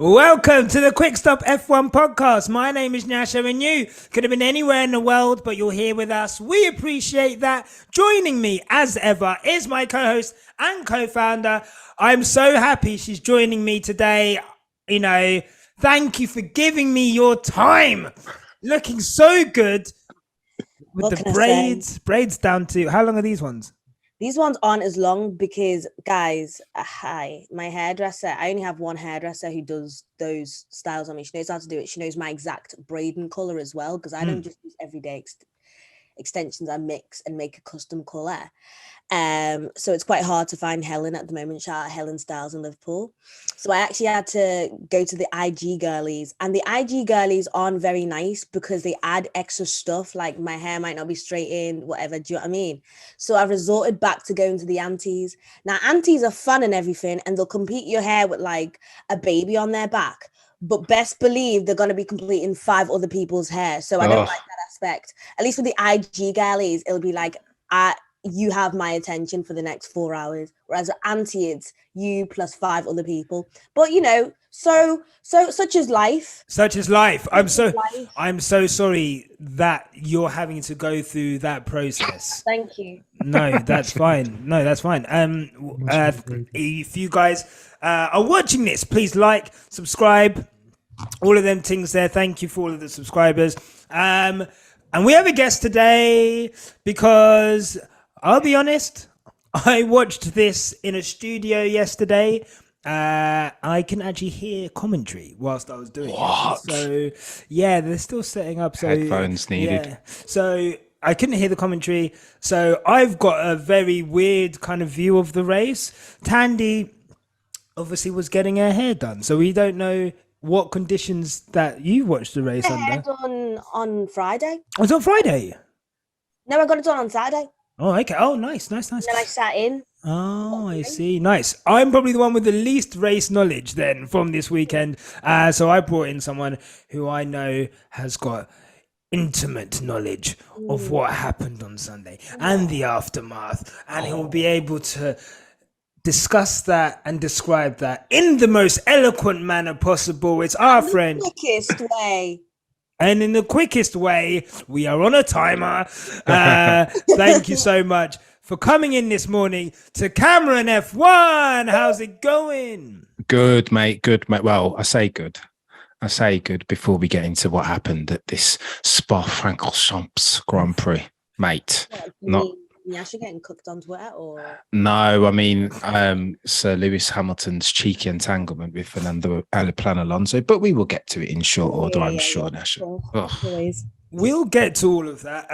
Welcome to the Quick Stop F1 podcast. My name is Nyasha and you could have been anywhere in the world, but you're here with us. We appreciate that. Joining me as ever is my co-host and co-founder. I'm so happy she's joining me today. Thank you for giving me your time. Looking so good with the braids down to, how long are these ones? These ones aren't as long because, guys, my hairdresser, I only have one hairdresser who does those styles on me. She knows how to do it. She knows my exact braiding color as well, because I don't just use everyday extensions. I mix and make a custom color. So it's quite hard to find Helen at the moment. Shout out Helen Styles in Liverpool. So I actually had to go to the IG girlies, and the IG girlies aren't very nice because they add extra stuff, like my hair might not be straightened, whatever. Do you know what I mean? So I resorted back to going to the aunties. Now, aunties are fun and everything, and they'll complete your hair with like a baby on their back. But best believe they're going to be completing 5 other people's hair. So I don't like that aspect. At least with the IG girlies, it'll be like, you have my attention for the next 4 hours. Whereas with auntie, it's you plus 5 other people. But so such is life. Such is life. I'm so sorry that you're having to go through that process. Thank you. No, that's fine. If you guys are watching this, please like, subscribe, all of them things there. Thank you for all of the subscribers. And we have a guest today because I'll be honest, I watched this in a studio yesterday. I can actually hear commentary whilst I was doing it. So yeah, they're still setting up. So headphones needed. Yeah. So I couldn't hear the commentary. So I've got a very weird kind of view of the race. Tandy obviously was getting her hair done, so we don't know what conditions that you watched the race under. Hair done on Friday. Oh, it's on Friday? No, I got it done on Saturday. Oh, okay. Oh, nice. And then I sat in. Oh, I see. Nice. I'm probably the one with the least race knowledge then from this weekend. So I brought in someone who I know has got intimate knowledge of what happened on Sunday and the aftermath. And he'll be able to discuss that and describe that in the most eloquent manner possible. It's our friend. The quickest way. And in the quickest way, we are on a timer. Thank you so much for coming in this morning to Cameron F1. How's it going? Good, mate. Good, mate. Well, I say good before we get into what happened at this Spa-Francorchamps Grand Prix, mate. Nyasha getting cooked on Twitter, or no? I mean, Sir Lewis Hamilton's cheeky entanglement with Fernando Alonso, but we will get to it in short order, I'm sure, Nyasha. We'll get to all of that.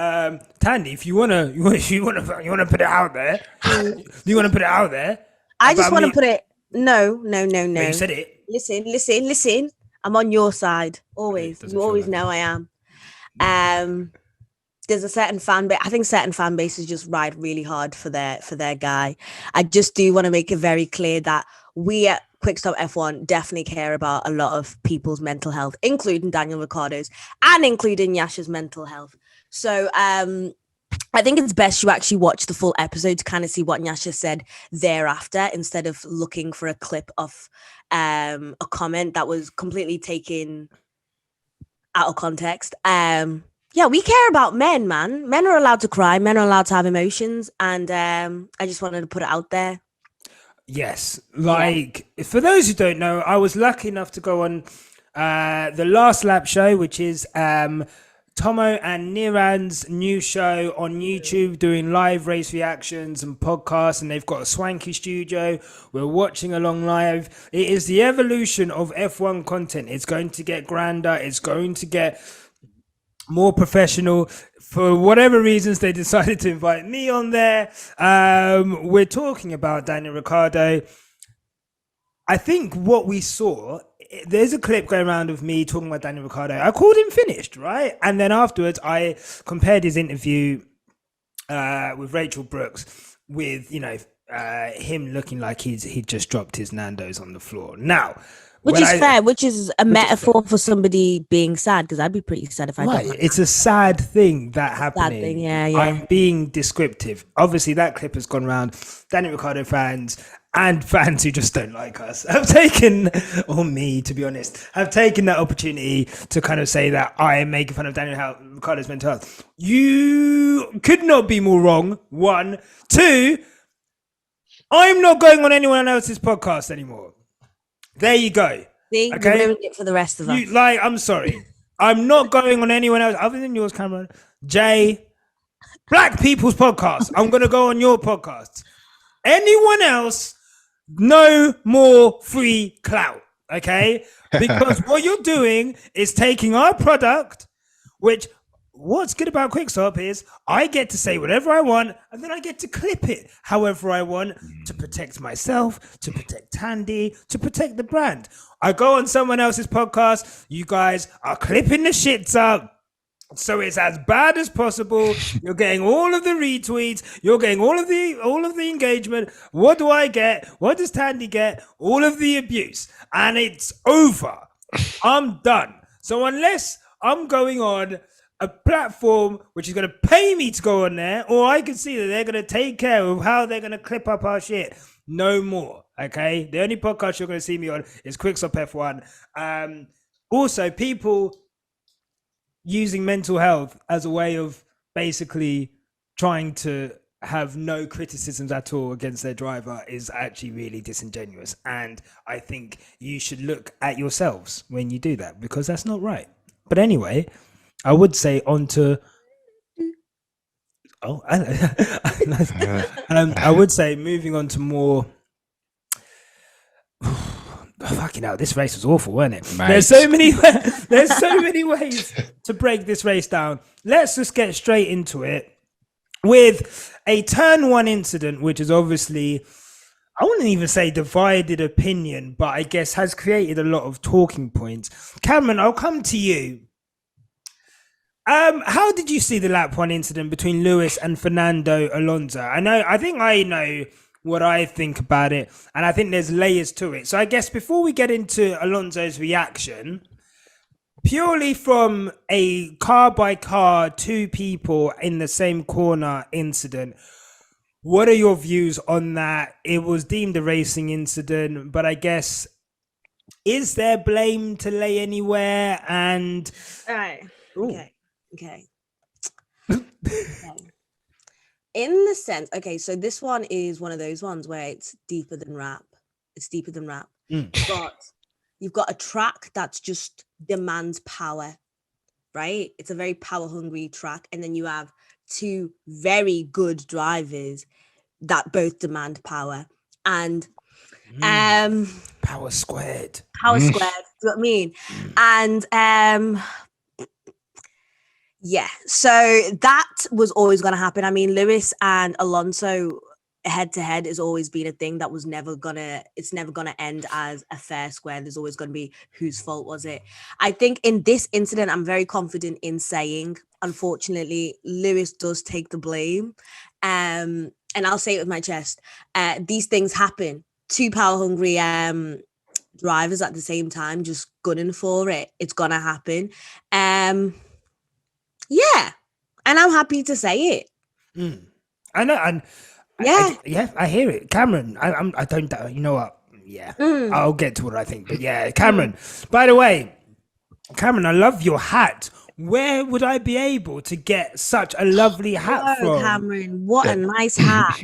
Tandy, if you wanna put it out there, you wanna put it out there. I just want to put it. No. You said it. Listen. I'm on your side always. You always know I am. There's a certain fan base. I think certain fan bases just ride really hard for their guy. I just do want to make it very clear that we at Quickstop F1 definitely care about a lot of people's mental health, including Daniel Ricciardo's and including Yasha's mental health. So I think it's best you actually watch the full episode to kind of see what Nyasha said thereafter, instead of looking for a clip of a comment that was completely taken out of context. Yeah, we care about men, man. Men are allowed to cry. Men are allowed to have emotions. And I just wanted to put it out there. Yes. For those who don't know, I was lucky enough to go on the Last Lap show, which is Tomo and Niran's new show on YouTube, doing live race reactions and podcasts. And they've got a swanky studio. We're watching along live. It is the evolution of F1 content. It's going to get grander. It's going to get more professional. For whatever reasons, they decided to invite me on there. We're talking about Daniel Ricciardo. I think what we saw, there's a clip going around of me talking about Daniel Ricciardo. I called him finished, right? And then afterwards, I compared his interview with Rachel Brooks with, him looking like he'd just dropped his Nando's on the floor. Now, which is a metaphor for somebody being sad, because I'd be pretty sad if I did. It's a sad thing that happening. Sad thing, yeah. I'm being descriptive. Obviously, that clip has gone around. Daniel Ricciardo fans and fans who just don't like us have taken, or me to be honest, have taken that opportunity to kind of say that I am making fun of Daniel Ricciardo's mental health. You could not be more wrong. 1, 2, I'm not going on anyone else's podcast anymore. There you go. See, okay, you ruined it for the rest of us. I'm sorry. I'm not going on anyone else other than yours, Cameron. Jay, Black People's Podcast. I'm going to go on your podcast. Anyone else, no more free clout, okay? Because what you're doing is taking our product, which what's good about Quickstop is I get to say whatever I want, and then I get to clip it however I want to protect myself, to protect Tandy, to protect the brand. I go on someone else's podcast, you guys are clipping the shits up, so it's as bad as possible. You're getting all of the retweets. You're getting all of the engagement. What do I get? What does Tandy get? All of the abuse, and it's over. I'm done. So unless I'm going on a platform which is going to pay me to go on there, or I can see that they're going to take care of how they're going to clip up our shit, no more. Okay, the only podcast you're going to see me on is Quickstop F1. Also, people using mental health as a way of basically trying to have no criticisms at all against their driver is actually really disingenuous. And I think you should look at yourselves when you do that, because that's not right. But anyway, I would say on to... I would say moving on to more... Fucking hell, this race was awful, wasn't it? Mate. There's so many ways to break this race down. Let's just get straight into it with a turn 1 incident, which is obviously, I wouldn't even say divided opinion, but I guess has created a lot of talking points. Cameron, I'll come to you. How did you see the lap 1 incident between Lewis and Fernando Alonso? I think I know what I think about it, and I think there's layers to it. So I guess before we get into Alonso's reaction, purely from a car by car, 2 people in the same corner incident, what are your views on that? It was deemed a racing incident, but I guess, is there blame to lay anywhere? And all right, okay. In the sense, okay, so this one is one of those ones where it's deeper than rap. But you've got a track that's just demands power, right? It's a very power hungry track. And then you have 2 very good drivers that both demand power. And power squared. Do you know what I mean? And yeah, so that was always going to happen. I mean, Lewis and Alonso head to head has always been a thing that was never gonna end as a fair square. There's always going to be whose fault was it. I think in this incident, I'm very confident in saying, unfortunately, Lewis does take the blame. And I'll say it with my chest. These things happen. 2 power hungry drivers at the same time, just gunning for it. It's gonna happen. Yeah, and I'm happy to say it. I know, and yeah, I hear it, Cameron. I don't. You know what? Yeah, I'll get to what I think. But yeah, Cameron. By the way, Cameron, I love your hat. Where would I be able to get such a lovely hat from? Cameron, what a nice hat.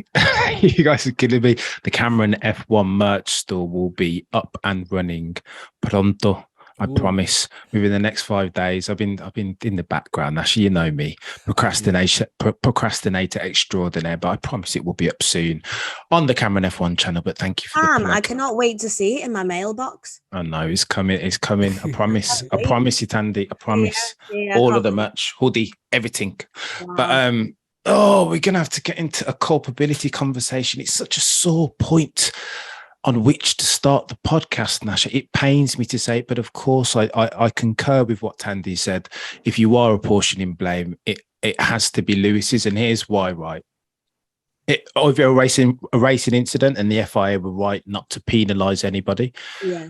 You guys are killing me. The Cameron F1 merch store will be up and running pronto. I promise. Within the next 5 days, I've been in the background. Actually, you know me, procrastinator extraordinaire. But I promise it will be up soon on the Cameron F1 channel. But thank you for the plug. I cannot wait to see it in my mailbox. I know it's coming. It's coming. I promise. I promise you, Tandy. I promise. All of the merch, hoodie, everything. Wow. But we're gonna have to get into a culpability conversation. It's such a sore point on which to start the podcast, Nash. It pains me to say it, but of course I concur with what Tandy said. If you are apportioning blame, it has to be Lewis's, and here's why, right? Over a racing incident, and the FIA were right not to penalise anybody. Yeah.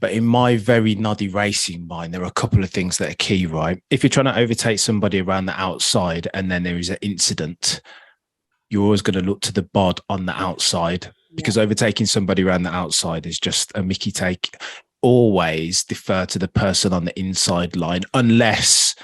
But in my very noddy racing mind, there are a couple of things that are key, right? If you're trying to overtake somebody around the outside and then there is an incident, you're always going to look to the bod on the outside because overtaking somebody around the outside is just a Mickey take. Always defer to the person on the inside line unless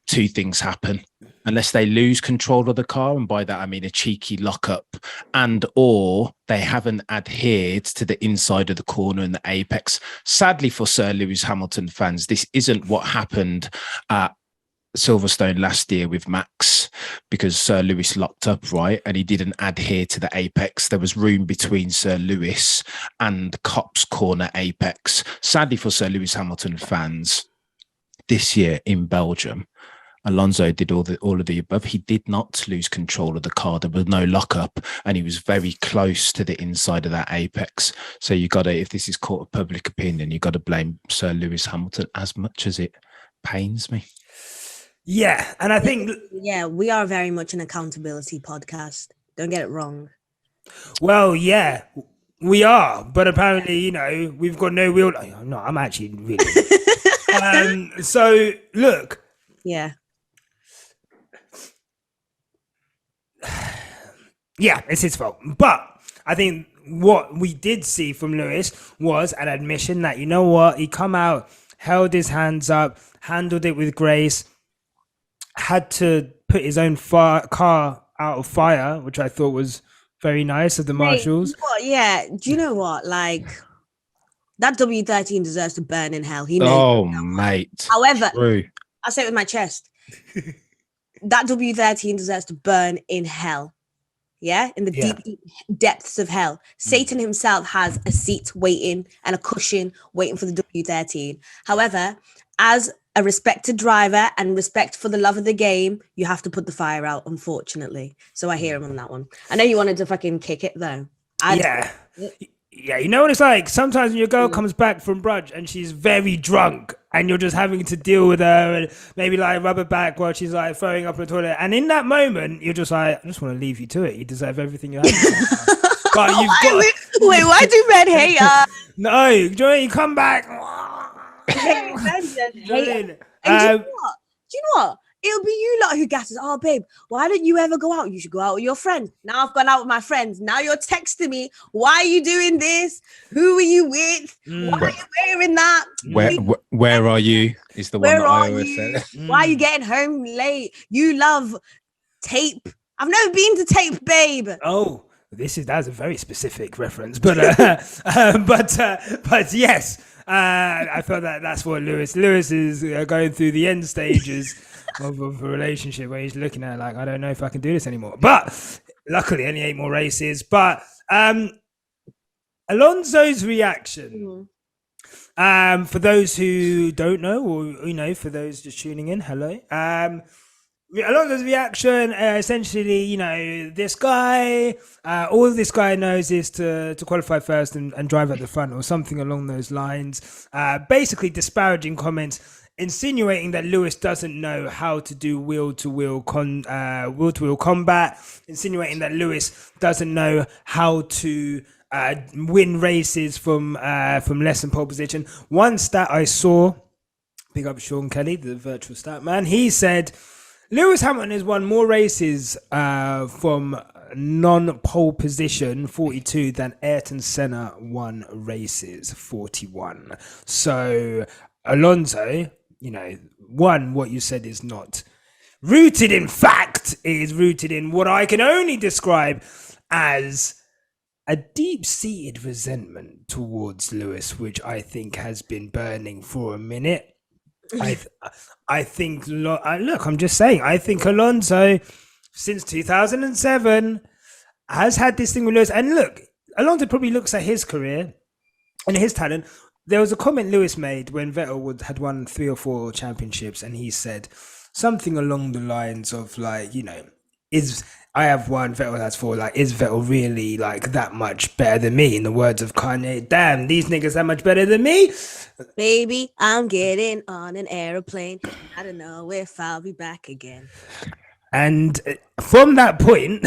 two things happen. Unless they lose control of the car, and by that I mean a cheeky lockup, and or they haven't adhered to the inside of the corner and the apex. Sadly for Sir Lewis Hamilton fans, this isn't what happened at Silverstone last year with Max, because Sir Lewis locked up, right, and he didn't adhere to the apex. There was room between Sir Lewis and Cop's corner apex. Sadly for Sir Lewis Hamilton fans, this year in Belgium, Alonso did all of the above. He did not lose control of the car. There was no lockup, and he was very close to the inside of that apex. So you got to, if this is court of public opinion, you got to blame Sir Lewis Hamilton, as much as it pains me. Yeah, and I think we are very much an accountability podcast. Don't get it wrong. Well, yeah, we are, but apparently, we've got no real. No, I'm actually really. So look. Yeah. Yeah, it's his fault. But I think what we did see from Lewis was an admission that, you know what, he come out, held his hands up, handled it with grace, had to put his own car out of fire, which I thought was very nice of the marshals. Do you know what? Like, that W13 deserves to burn in hell. He knows. Oh, mate. However, True. I'll say it with my chest. That W13 deserves to burn in hell. Yeah, in the deep depths of hell. Satan himself has a seat waiting and a cushion waiting for the W13. However, as a respected driver and respect for the love of the game, you have to put the fire out, unfortunately. So I hear him on that one. I know you wanted to fucking kick it, though. Yeah, you know what it's like? Sometimes when your girl comes back from brunch and she's very drunk and you're just having to deal with her and maybe like rub her back while she's like throwing up in the toilet. And in that moment, you're just like, I just want to leave you to it. You deserve everything you have. But you've got... Wait, why do men hate us? No, you come back. And do you know what? It'll be you lot who gasses. Oh, babe, why don't you ever go out? You should go out with your friends. Now I've gone out with my friends. Now you're texting me. Why are you doing this? Who are you with? Why are you wearing that? Where are you? Is the one that I always say. Why are you getting home late? You love tape. I've never been to tape, babe. Oh, that's a very specific reference, but yes. I felt that's what Lewis is going through the end stages of a relationship where he's looking at like, I don't know if I can do this anymore. But luckily, only 8 more races. But Alonso's reaction, for those who don't know, or for those just tuning in, hello. Alonso's reaction, essentially, this guy, all this guy knows is to qualify first and drive at the front or something along those lines. Basically disparaging comments, insinuating that Lewis doesn't know how to do wheel-to-wheel combat, insinuating that Lewis doesn't know how to win races from less than pole position. One stat I saw, big up Sean Kelly, the virtual stat man, he said Lewis Hamilton has won more races from non-pole position, 42, than Ayrton Senna won races, 41. So Alonso, what you said is not rooted in fact. It is rooted in what I can only describe as a deep-seated resentment towards Lewis, which I think has been burning for a minute. I think, look, I'm just saying, I think Alonso, since 2007, has had this thing with Lewis. And look, Alonso probably looks at his career and his talent. There was a comment Lewis made when Vettel had won 3 or 4 championships, and he said something along the lines of like, I have 1, Vettel has 4. Like, is Vettel really like that much better than me? In the words of Kanye, damn, these niggas that much better than me. Baby, I'm getting on an airplane. I don't know if I'll be back again. And from that point,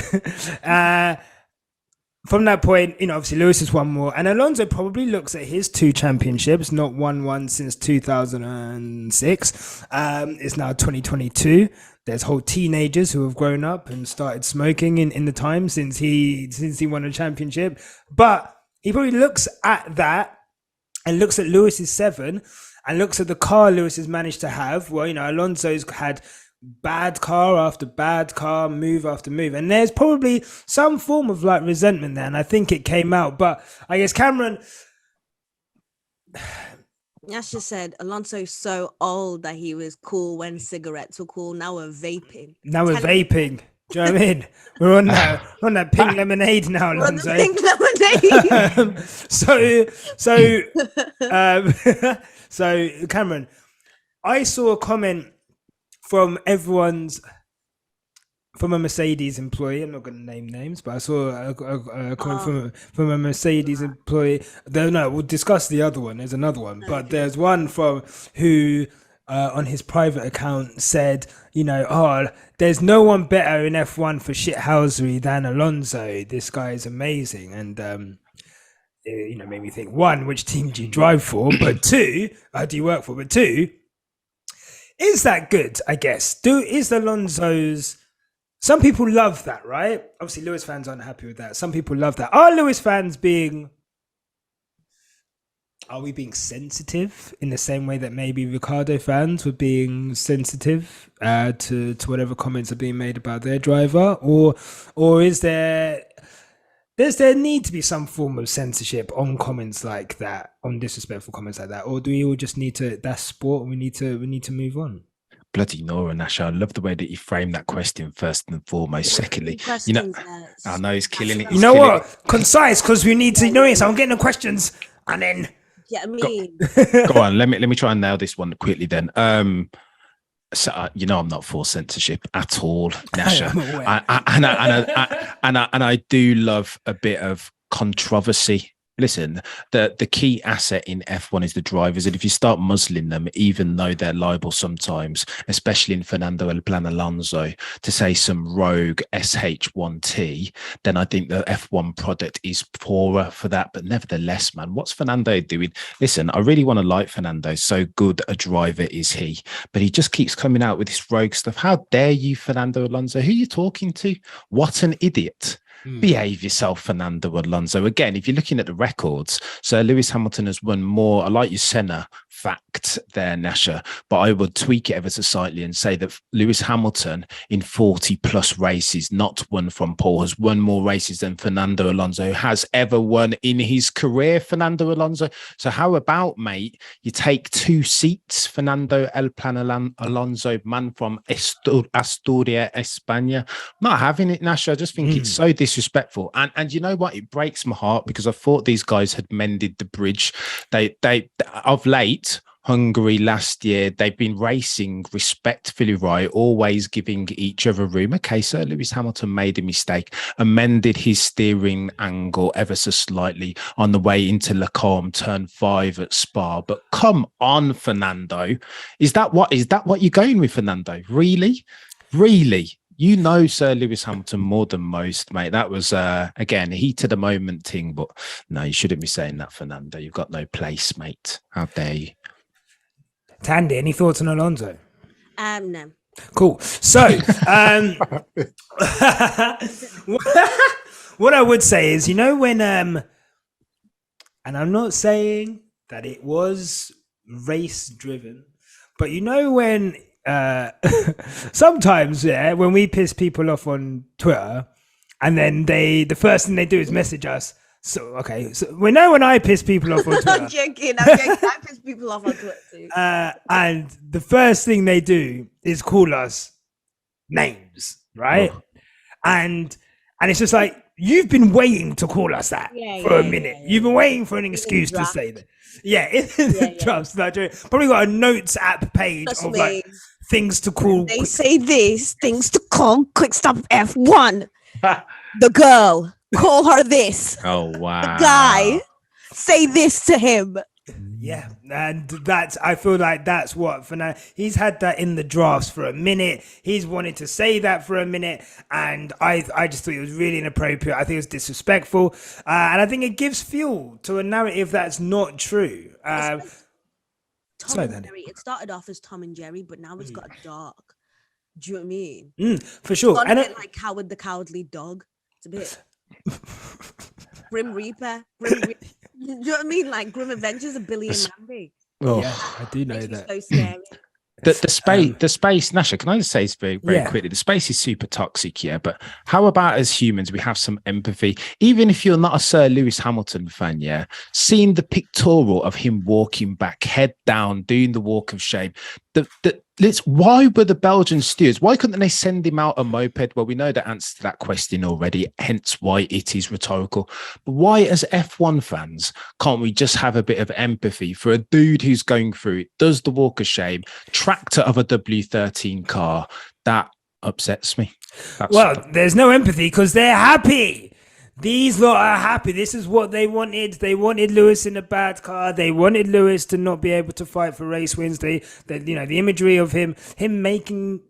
from that point, obviously Lewis has won more, and Alonso probably looks at his 2 championships, not won one since 2006. It's now 2022. There's whole teenagers who have grown up and started smoking in the time since he won a championship. But he probably looks at that and looks at Lewis's 7 and looks at the car Lewis has managed to have. Well, Alonso's had bad car after bad car, move after move, and there's probably some form of like resentment there, and I think it came out. But I guess Cameron, Yasha said Alonso's so old that he was cool when cigarettes were cool. Now we're vaping. Do you know what I mean? We're on that pink lemonade now, Alonso. Pink lemonade. So Cameron, I saw a comment from a Mercedes employee. I'm not going to name names, but I saw a comment from a Mercedes employee. No, we'll discuss the other one. There's another one, but there's one from who on his private account said, there's no one better in F1 for shithousery than Alonso. This guy is amazing, and made me think: 1, which team do you drive for? But 2, do you work for? But 2. Is that good? I guess. Is Alonso's? Some people love that, right? Obviously, Lewis fans aren't happy with that. Some people love that. Are Lewis fans Are we being sensitive in the same way that maybe Ricardo fans were being sensitive to whatever comments are being made about their driver, or is there? Does there need to be some form of censorship on comments like that, on disrespectful comments like that, or do we all just need to? That's sport, and we need to move on. Bloody Nora Nasha, I love the way that you framed that question first and foremost. Secondly, I know he's killing it. You know what? Concise, because we need to know it. So I'm getting the questions, and then go on. Let me try and nail this one quickly. Then, so I'm not for censorship at all, Nasha, and I do love a bit of controversy. Listen, the key asset in F1 is the drivers, and if you start muzzling them, even though they're liable sometimes, especially in Fernando El Plan Alonso, to say some rogue SH1T, then I think the F1 product is poorer for that. But nevertheless, man, what's Fernando doing? Listen, I really want to like Fernando. So good a driver is he, but he just keeps coming out with this rogue stuff. How dare you, Fernando Alonso? Who are you talking to? What an idiot. Behave yourself, Fernando Alonso. Again, if you're looking at the records, so Lewis Hamilton has won more. I like your Senna fact there, Nasha, but I would tweak it ever so slightly and say that Lewis Hamilton in 40 plus races, not won from pole, has won more races than Fernando Alonso has ever won in his career, Fernando Alonso. So how about, mate, you take 2 seats, Fernando El Plan Alonso, man from Asturias, España. Not having it, Nasha. I just think it's so disrespectful. And you know what? It breaks my heart because I thought these guys had mended the bridge. They of late, Hungary last year, they've been racing respectfully, right? Always giving each other room. Okay, so Lewis Hamilton made a mistake, amended his steering angle ever so slightly on the way into Le Combe, turn 5 at Spa. But come on, Fernando. Is that what you're going with, Fernando? Really? You know Sir Lewis Hamilton more than most, mate. That was, again, a heat of the moment thing. But no, you shouldn't be saying that, Fernando. You've got no place, mate. How dare you? Tandy, any thoughts on Alonso? No. Cool. So, what I would say is, when, and I'm not saying that it was race driven, but when, sometimes, when we piss people off on Twitter, and then the first thing they do is message us. So we know when I piss people off on Twitter. I'm joking. I piss people off on Twitter too. And the first thing they do is call us names, right? Oh. And it's just like, you've been waiting to call us that for a minute. You've been waiting for an excuse to say that. Drafts. Probably got a notes app page of like things to call. They say this, things to call Quick Stop F1. The girl, call her this. Oh, wow. The guy, say this to him. Yeah, and I feel like that's what Fernando, he's had that in the drafts for a minute. He's wanted to say that for a minute, and I just thought it was really inappropriate. I think it was disrespectful, and I think it gives fuel to a narrative that's not true. Tom Sorry, and Danny. Jerry. It started off as Tom and Jerry, but now it's got dark. Do you know what I mean? For sure. It's And a bit like Howard the Cowardly Dog. It's a bit Grim Reaper. You know what I mean? Like Grim Adventures of Billy and Mandy. Oh. yeah, I do know Makes me that. so scary. The space, Nasha, can I just say this very quickly? The space is super toxic, yeah. But how about as humans, we have some empathy, even if you're not a Sir Lewis Hamilton fan, yeah. Seeing the pictorial of him walking back, head down, doing the walk of shame. Why were the Belgian stewards? Why couldn't they send him out a moped? Well, we know the answer to that question already, hence why it is rhetorical. But why, as F1 fans, can't we just have a bit of empathy for a dude who's going through it, does the walk of shame, tractor of a W13 car? That upsets me. There's no empathy because they're happy. These lot are happy. This is what they wanted. They wanted Lewis in a bad car. They wanted Lewis to not be able to fight for race wins. The imagery of him making,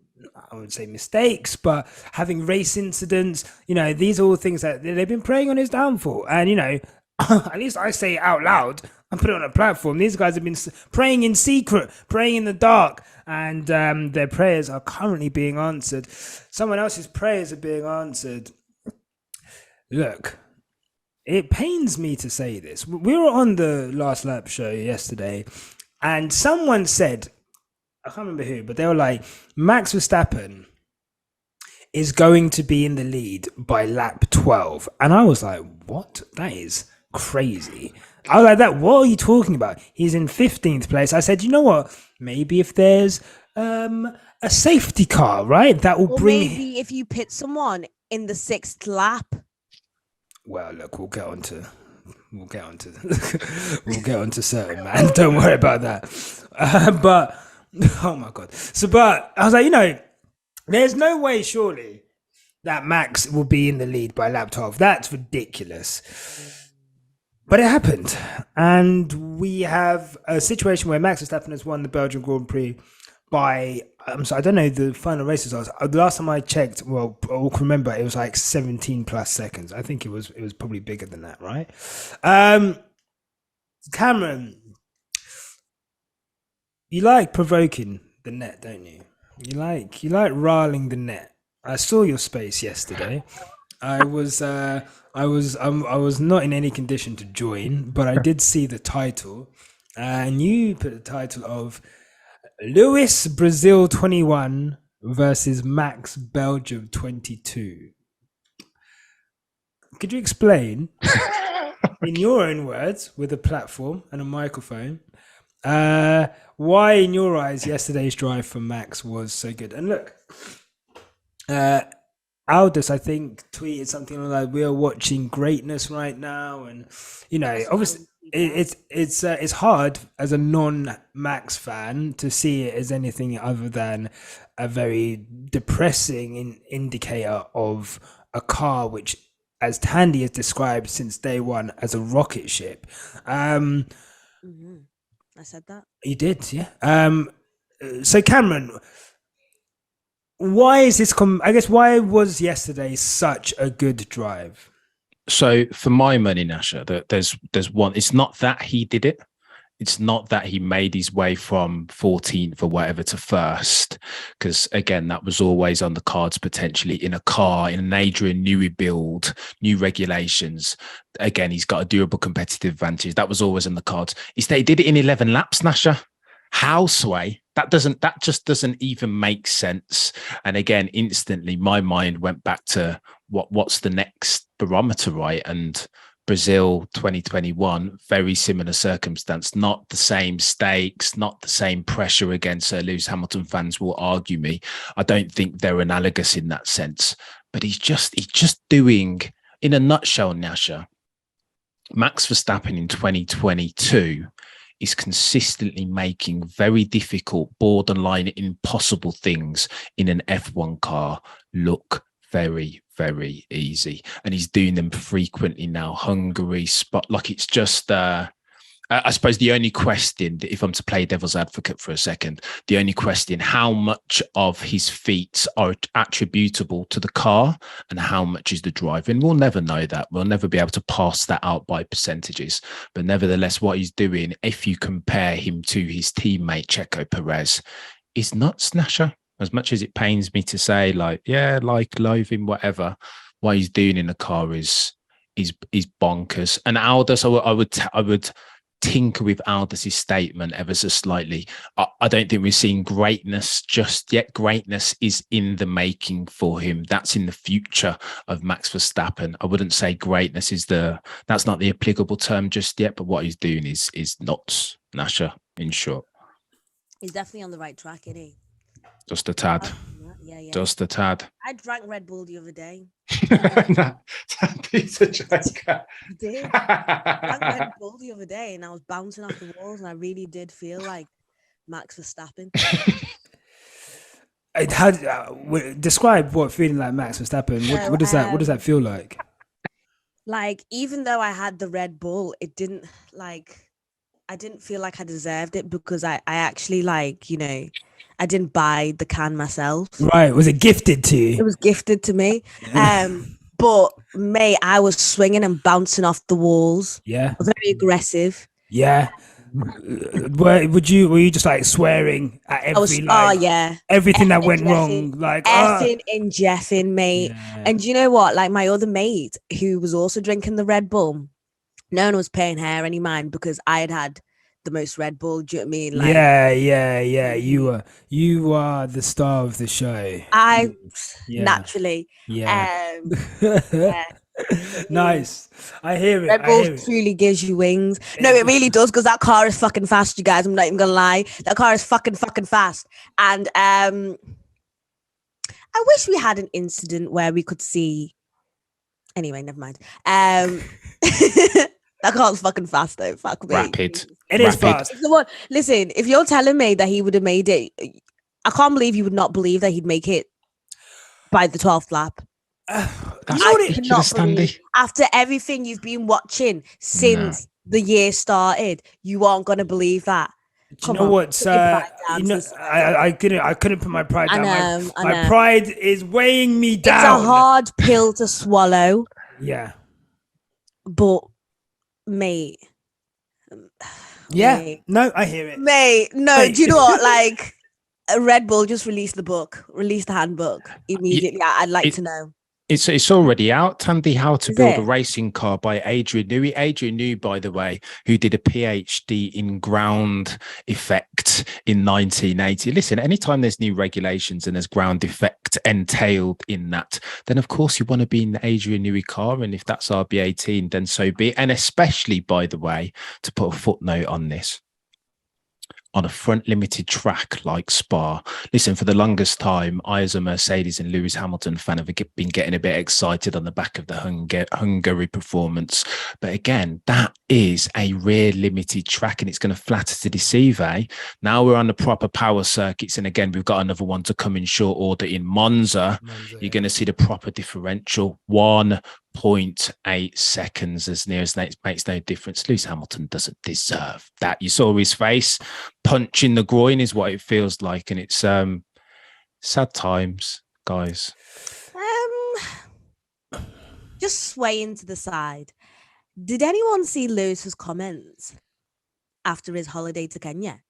I would say mistakes, but having race incidents. These are all things that they've been preying on his downfall. And at least I say it out loud and put it on a platform. These guys have been praying in secret, praying in the dark, and their prayers are currently being answered. Someone else's prayers are being answered. Look, it pains me to say this. We were on the last lap show yesterday, and someone said, I can't remember who, but they were like, Max Verstappen is going to be in the lead by lap 12. And I was like, what? That is crazy. I was like, what are you talking about? He's in 15th place. I said, you know what? Maybe if there's a safety car, right? That will bring... Maybe if you pit someone in the 6th lap. Well, look, we'll get on to certain, man. Don't worry about that. But oh my god. But I was like, there's no way, surely, that Max will be in the lead by lap 12. That's ridiculous. But it happened, and we have a situation where Max Verstappen has won the Belgian Grand Prix by, I don't know the final race results. The last time I checked, well, I can remember it was like 17 plus seconds. I think it was probably bigger than that, right? Cameron, you like provoking the net, don't you? You like riling the net. I saw your space yesterday. I was not in any condition to join, but I did see the title, and you put the title of Lewis Brazil 21 versus Max Belgium 22. Could you explain in your own words, with a platform and a microphone, why in your eyes yesterday's drive for Max was so good? And look, Aldous, I think, tweeted something like, "We are watching greatness right now," and obviously it's hard as a non-Max fan to see it as anything other than a very depressing indicator of a car which, as Tandy has described since day one, as a rocket ship. I said that. You did, yeah. So Cameron, why is this? Why was yesterday such a good drive? So for my money, Nasha, there's one. It's not that he did it. It's not that he made his way from 14th or whatever to first, because again, that was always on the cards potentially in a car, in an Adrian Newey build, new regulations. Again, he's got a durable competitive advantage. That was always on the cards. Instead, he did it in 11 laps, Nasha. How, Sway? That just doesn't even make sense. And again, instantly my mind went back to what's the next barometer, right? And Brazil 2021, very similar circumstance, not the same stakes, not the same pressure against Lewis Hamilton. Fans will argue me. I don't think they're analogous in that sense, but he's just doing, in a nutshell, Nasha, Max Verstappen in 2022 is consistently making very difficult, borderline impossible things in an F1 car look very, very easy. And he's doing them frequently now. Hungary, spot, like it's just I suppose the only question, if I'm to play devil's advocate for a second, the only question, how much of his feats are attributable to the car and how much is the driving? We'll never know that. We'll never be able to pass that out by percentages. But nevertheless, what he's doing, if you compare him to his teammate Checo Perez, is not snatcher. As much as it pains me to say, like, yeah, like, loathe him, whatever, what he's doing in the car is bonkers. And Aldous, I would tinker with Aldous' statement ever so slightly. I don't think we've seen greatness just yet. Greatness is in the making for him. That's in the future of Max Verstappen. I wouldn't say greatness that's not the applicable term just yet, but what he's doing is not Nasher, in short. He's definitely on the right track, isn't he? Just a tad. Yeah. Just a tad. I drank Red Bull the other day. That piece of joker. I did. I drank Red Bull the other day and I was bouncing off the walls and I really did feel like Max Verstappen. Describe what feeling like Max Verstappen. What does that feel like? Like, even though I had the Red Bull, it didn't I didn't feel like I deserved it because I actually I didn't buy the can myself. Right. Was it gifted to you? It was gifted to me. But mate, I was swinging and bouncing off the walls. Yeah. Very aggressive. Yeah. Were you just like swearing at everything that went wrong? Like effing and jeffing, mate. Yeah. And you know what? Like, my other mate who was also drinking the Red Bull, no one was paying her any mind because I had the most Red Bull. Do you know what I mean? Like, yeah. You are the star of the show. Naturally. Yeah. Nice. I hear it. Red Bull truly gives you wings. No, it really does, because that car is fucking fast, you guys. I'm not even gonna lie. That car is fucking fast. And I wish we had an incident where we could see. Anyway, never mind. That car's fucking fast though. Fuck me. Rapid. It is fast. Listen, if you're telling me that he would have made it, I can't believe you would not believe that he'd make it by the 12th lap. I cannot believe, after everything you've been watching since the year started, you aren't gonna believe that. Do you know what? I couldn't put my pride down. My pride is weighing me down. It's a hard pill to swallow. Yeah. But mate. Yeah. Mate. No, I hear it. Mate, no, do you know what? Like, Red Bull just released the handbook immediately. I'd like to know. It's already out, Tandy, How to Build a Racing Car by Adrian Newey. Adrian Newey, by the way, who did a PhD in ground effect in 1980. Listen, anytime there's new regulations and there's ground effect entailed in that, then of course you want to be in the Adrian Newey car. And if that's RB18, then so be it. And especially, by the way, to put a footnote on this, on a front limited track like Spa. Listen, for the longest time, I, as a Mercedes and Lewis Hamilton fan, have been getting a bit excited on the back of the Hungary performance. But again, that is a rear limited track and it's going to flatter to deceive, eh? Now we're on the proper power circuits. And again, we've got another one to come in short order in Monza. You're going to see the proper differential, 1.8 seconds, as near as that makes no difference. Lewis Hamilton doesn't deserve that. You saw his face. Punch in the groin is what it feels like, and it's sad times, guys. Just swaying to the side. Did anyone see Lewis's comments after his holiday to Kenya?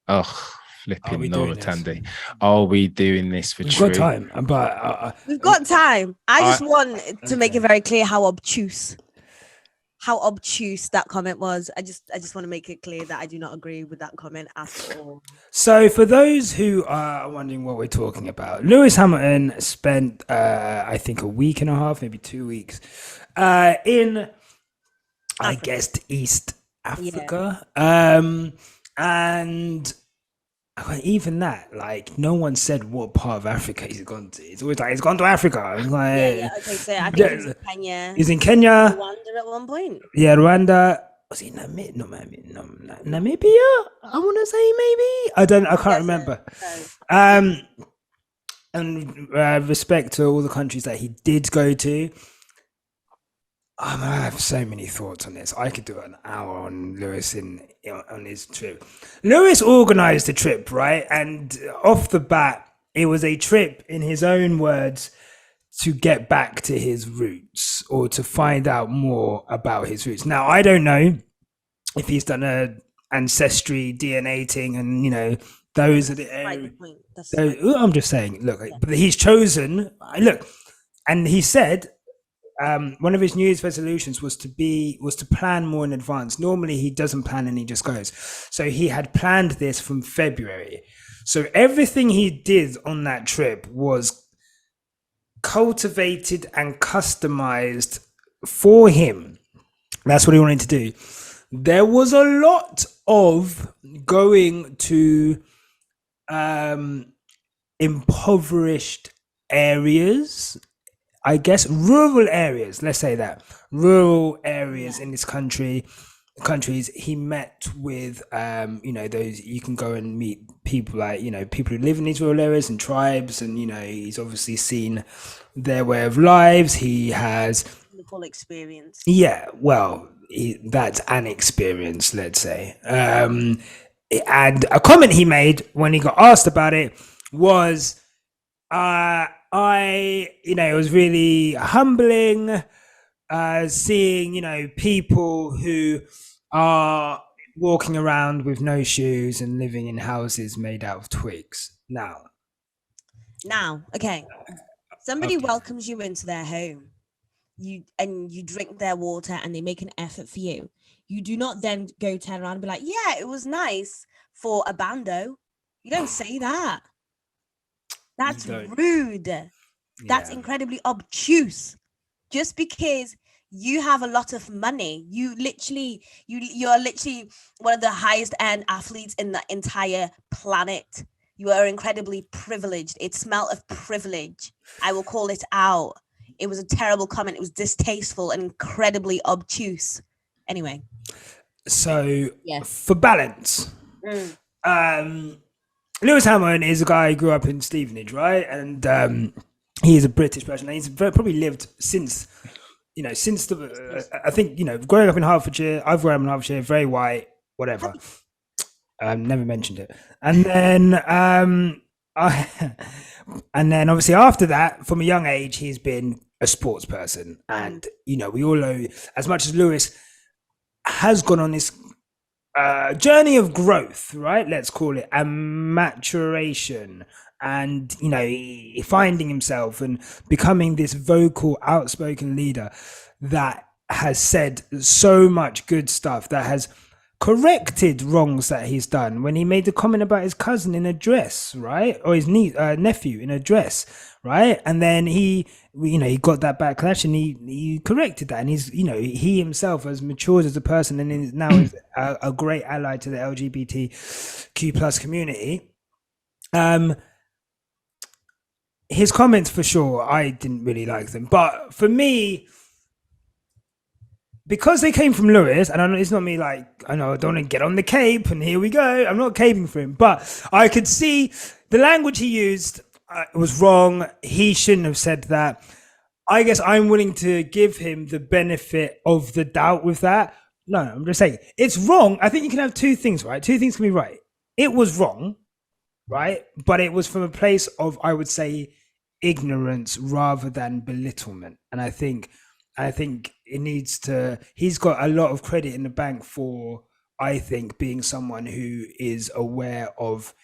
Oh, flipping Nora Tandy. Are we doing this for true? We've got time, but we've got time. I just want to make it very clear how obtuse that comment was. I just want to make it clear that I do not agree with that comment at all. So for those who are wondering what we're talking about, Lewis Hamilton spent I think a week and a half, maybe 2 weeks in I guess East Africa. And even that, like, no one said what part of Africa he's gone to. It's always like he's gone to Africa. It's like, okay, so I think he's in Kenya. He's in Kenya. Rwanda at one point. Yeah, Rwanda. Was he Namibia? I want to say maybe. I can't remember. And respect to all the countries that he did go to. I have so many thoughts on this. I could do an hour on Lewis on his trip. Lewis organized the trip, right? And off the bat, it was a trip, in his own words, to get back to his roots or to find out more about his roots. Now, I don't know if he's done a ancestry DNA thing, and those are the areas. I'm just saying, look, but he's chosen. Look, and he said one of his New Year's resolutions was to plan more in advance. Normally, he doesn't plan and he just goes. So he had planned this from February. So everything he did on that trip was cultivated and customized for him. That's what he wanted to do. There was a lot of going to impoverished areas, I guess, rural areas. Let's say that rural areas in this countries. He met with those, you can go and meet people like people who live in these rural areas and tribes, and he's obviously seen their way of lives. He has the full experience. Yeah, well, that's an experience, let's say. And a comment he made when he got asked about it was, it was really humbling seeing, people who are walking around with no shoes and living in houses made out of twigs. Now, okay. Somebody welcomes you into their home. You drink their water and they make an effort for you. You do not then go turn around and be like, yeah, it was nice for a bando. You don't say that. That's rude. That's incredibly obtuse. Just because you have a lot of money, you're literally one of the highest end athletes in the entire planet. You are incredibly privileged. It smelled of privilege. I will call it out. It was a terrible comment. It was distasteful and incredibly obtuse. Anyway. So for balance, Lewis Hamilton is a guy who grew up in Stevenage, right? And he is a British person. And he's probably lived since I think, growing up in Hertfordshire, I've grown up in Hertfordshire, very white, whatever. Never mentioned it. And then, and then obviously after that, from a young age, he's been a sports person. And, we all know, as much as Lewis has gone on this journey of growth, right? Let's call it, and maturation, and finding himself and becoming this vocal, outspoken leader that has said so much good stuff, that has corrected wrongs that he's done. When he made the comment about his cousin in a dress, right, or his nephew in a dress, right, and then he got that backlash and he corrected that, and he himself has matured as a person and is now a great ally to the LGBTQ plus community. His comments, for sure, I didn't really like them. But for me, because they came from Lewis, and I know it's not me I don't want to get on the cape and here we go. I'm not caping for him. But I could see the language he used was wrong. He shouldn't have said that. I guess I'm willing to give him the benefit of the doubt with that. No, I'm just saying, it's wrong. I think you can have two things, right? Two things can be right. It was wrong, right? But it was from a place of, I would say, ignorance rather than belittlement. And I think it needs to, he's got a lot of credit in the bank for, I think, being someone who is aware of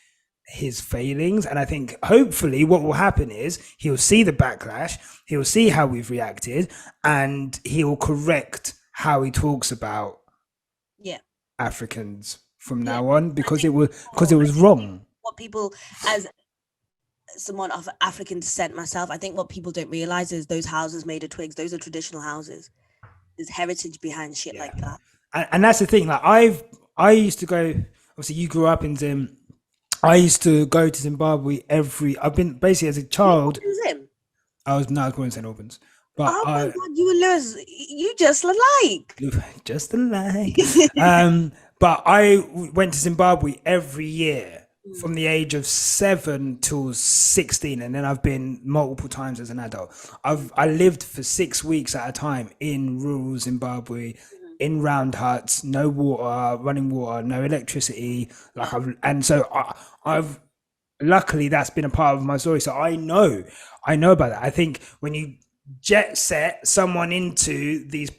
his failings. And I think hopefully what will happen is he'll see the backlash, he'll see how we've reacted, and he'll correct how he talks about Africans from now on, because it was wrong. What people, as someone of African descent myself, I think what people don't realize is those houses made of twigs, those are traditional houses. There's heritage behind shit like that. And that's the thing. Like I used to go, obviously you grew up in Zim. I used to go to Zimbabwe I've been basically as a child. I was born in St. Albans. But oh my God, you and Lewis, you just alike. Just alike. But I went to Zimbabwe every year from the age of 7 till 16, and then I've been multiple times as an adult. I lived for 6 weeks at a time in rural Zimbabwe, in round huts, no water, running water, no electricity. I've luckily that's been a part of my story, so I know about that. I think when you jet set someone into these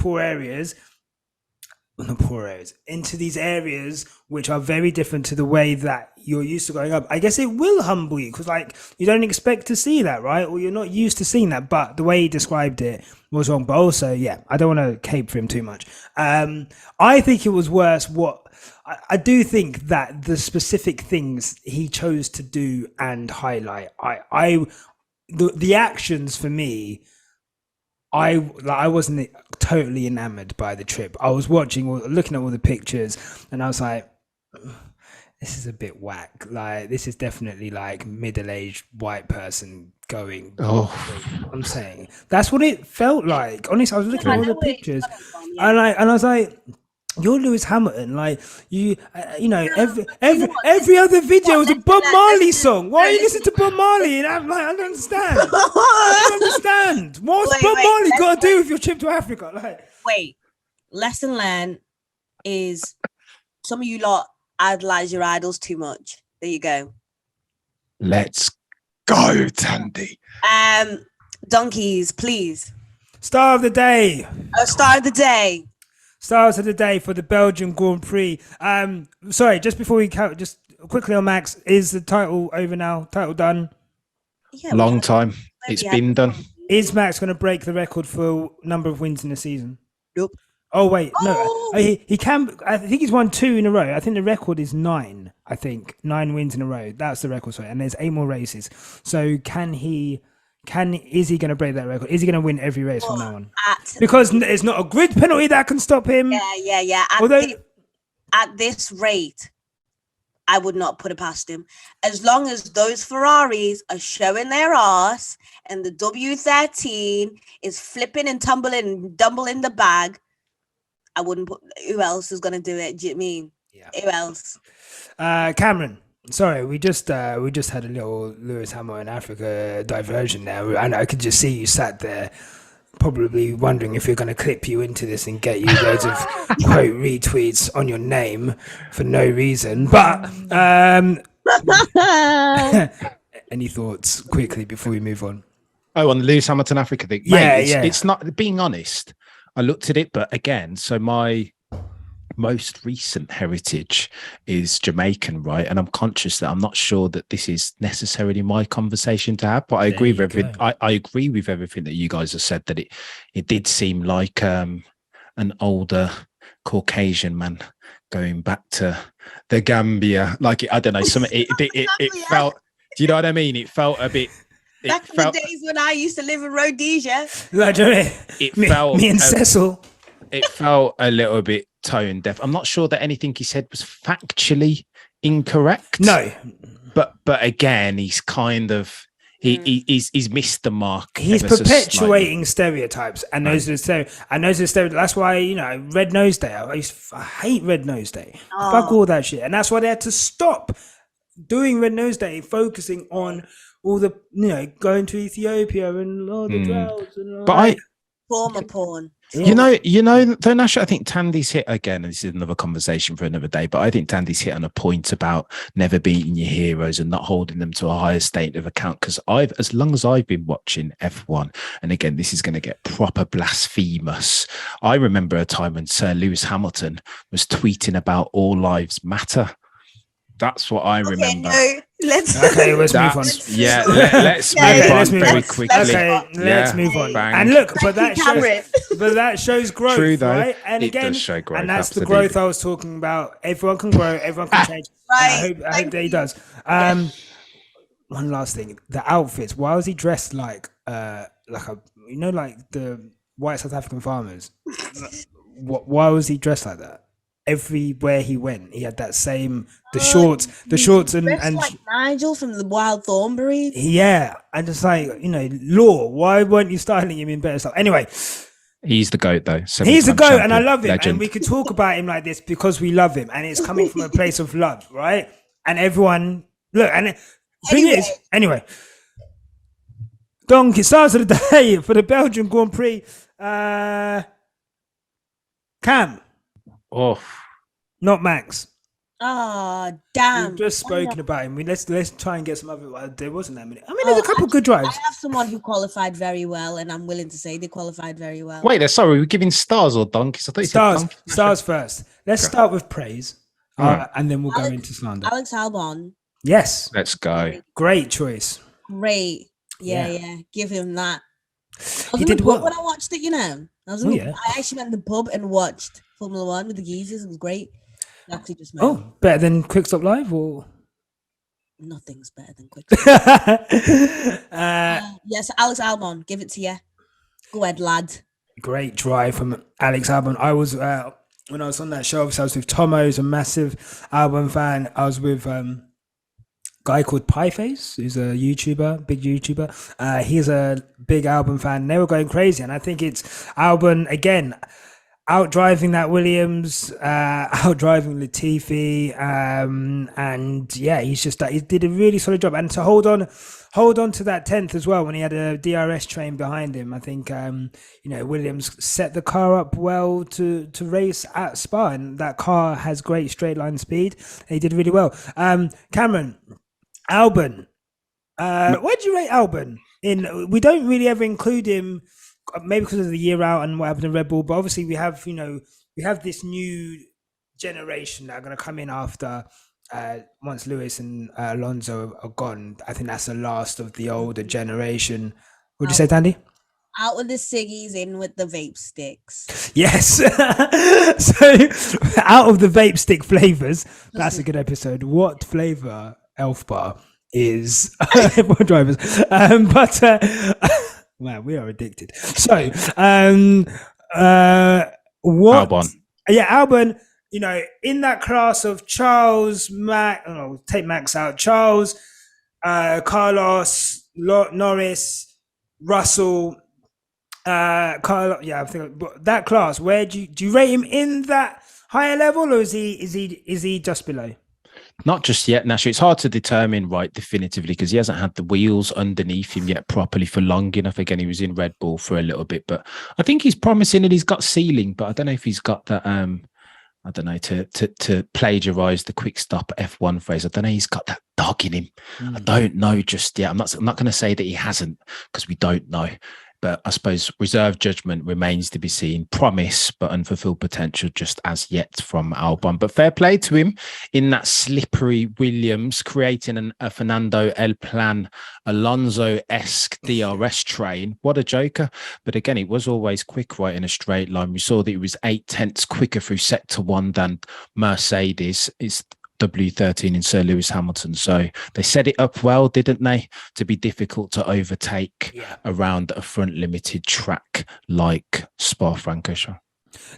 into these areas which are very different to the way that you're used to growing up, I guess it will humble you, because like you don't expect to see that, right? Or you're not used to seeing that. But the way he described it was wrong. But also, yeah, I don't want to cape for him too much. I think it was worse. I do think that the specific things he chose to do and highlight, the actions for me, I wasn't totally enamored by the trip. I was looking at all the pictures, and I was like, this is a bit whack. Like, this is definitely like middle-aged white person going. Oh, I'm saying that's what it felt like. Honestly, I was looking at all the pictures, and I was like, you're Lewis Hamilton, like you know, every other video was a Bob Marley song. Why are you listening to Bob Marley? And I'm like, I don't understand. I don't understand. What's Bob Marley got to do with your trip to Africa? Like, lesson learned is some of you lot idolize your idols too much. There you go. Let's go, Tandy. Donkeys, please. Star of the day. Star of the day. Stars of the day for the Belgian Grand Prix. Sorry, just before we count, just quickly on Max, is the title over now? Title done? Yeah, Long time. It's been done. Is Max going to break the record for number of wins in the season? Nope. Oh wait, no. He can. I think he's won 2 in a row. I think the record is 9. I think 9 wins in a row. That's the record, sorry. And there's 8 more races. So is he going to break that record? Is he going to win every race from now on? Because it's not a grid penalty that can stop him. Yeah. At this rate, I would not put it past him. As long as those Ferraris are showing their ass and the W13 is flipping and tumbling the bag, I wouldn't put. Who else is going to do it? Do you mean? Yeah. Who else? Cameron. Sorry, we just had a little Lewis Hamilton Africa diversion there, and I could just see you sat there, probably wondering if you're going to clip you into this and get you loads of quote retweets on your name for no reason. But any thoughts quickly before we move on? Oh, on the Lewis Hamilton Africa thing, it's not, being honest, I looked at it, but again, so my most recent heritage is Jamaican, right? And I'm conscious that I'm not sure that this is necessarily my conversation to have, but I agree with everything. I agree with everything that you guys have said, that it did seem like an older Caucasian man going back to the Gambia. Like, I don't know, it felt, do you know what I mean? It felt a bit. Back in the days when I used to live in Rhodesia. Me and Cecil. It felt a little bit tone deaf. I'm not sure that anything he said was factually incorrect. No, but again, he's kind of he's missed the mark. He's perpetuating stereotypes, and those are stereotypes. That's why Red Nose Day. I hate Red Nose Day. Fuck all that shit, and that's why they had to stop doing Red Nose Day, focusing on all the going to Ethiopia and all the droughts and all that. Former porn. Yeah. Though Nash, I think Tandy's hit again, and this is another conversation for another day, but I think Tandy's hit on a point about never beating your heroes and not holding them to a higher state of account. Because as long as I've been watching F1, and again, this is going to get proper blasphemous. I remember a time when Sir Lewis Hamilton was tweeting about all lives matter. That's what I remember. Let's move on. Yeah, let's move on very quickly. Let's move on. Bang. And look, but that shows growth, true, though, right? And it again, does show growth, and that's absolutely. the growth I was talking about. Everyone can grow, everyone can change. Right. I hope that he does. One last thing: the outfits. Why was he dressed like the white South African farmers? Why was he dressed like that? Everywhere he went, he had that same shorts and like Nigel from the Wild Thornberrys. Yeah, and it's like Law. Why weren't you styling him in better stuff? Anyway, he's the GOAT though. He's the GOAT, and I love him. Legend. And we can talk about him like this because we love him, and it's coming from a place of love, right? And everyone Look, and thing is, anyway, Donkey stars of the day for the Belgian Grand Prix. Cam, Oh, not Max. Oh, We've damn. just spoken about him. Let's try and get some other. There wasn't that many. I mean, there's a couple of good drives. I have someone who qualified very well, and I'm willing to say they qualified very well. wait, sorry, we're giving stars or donkeys? I thought you said Stars, donkeys. stars first. Let's start with praise, Right. and then we'll go into slander. Alex Albon, Yes, Let's go. great choice. great. Yeah. Yeah. Give him that. I was He in did the pub well. when I watched it, I actually went to the pub and watched Formula One with the geezers. It was great. Actually, just Better than Quick Stop Live, or nothing's better than quick. uh, Yes, Alex Albon, give it to you. Go ahead, lad. great drive from Alex Albon. I was when I was on that show, obviously I was with Tomo, who's a massive Albon fan. I was with a guy called Pieface, who's a YouTuber, big YouTuber. He's a big Albon fan. They were going crazy, and I think it's Albon again, out driving that Williams, out driving Latifi, and yeah, he did a really solid job. And to hold on to that 10th as well when he had a DRS train behind him. I think Williams set the car up well to race at Spa, and that car has great straight line speed. He did really well. Cameron, Albon, why'd you rate Albon? We don't really ever include him. Maybe because of the year out and what happened in Red Bull, but obviously we have this new generation that are going to come in after once Lewis and Alonso are gone. I think that's the last of the older generation. What'd you say, Tandy? Out with the ciggies, in with the vape sticks. Yes. So out of the vape stick flavors, that's a good episode. What flavor Elf Bar is for drivers? Man, we are addicted. So, what? Albon. Yeah, Albon. In that class of Charles, take Max out. Charles, Carlos, Norris, Russell, Carlos. Yeah, I think that class. Where do you rate him in that higher level, or is he just below? Not just yet, Nash. It's hard to determine definitively because he hasn't had the wheels underneath him yet properly for long enough. Again, he was in Red Bull for a little bit, but I think he's promising and he's got ceiling, but I don't know if he's got that, I don't know, to plagiarize the quick stop F1 phrase. I don't know, he's got that dog in him. I don't know just yet. I'm not going to say that he hasn't because we don't know. But I suppose reserve judgment remains to be seen. Promise, but unfulfilled potential just as yet from Albon. But fair play to him in that slippery Williams, creating a Fernando El Plan Alonso-esque DRS train. What a joker. But again, it was always quick right in a straight line. We saw that it was 0.8 quicker through sector 1 than Mercedes. It's W13 in Sir Lewis Hamilton. So they set it up well, didn't they? To be difficult to overtake around a front limited track like Spa-Francorchamps.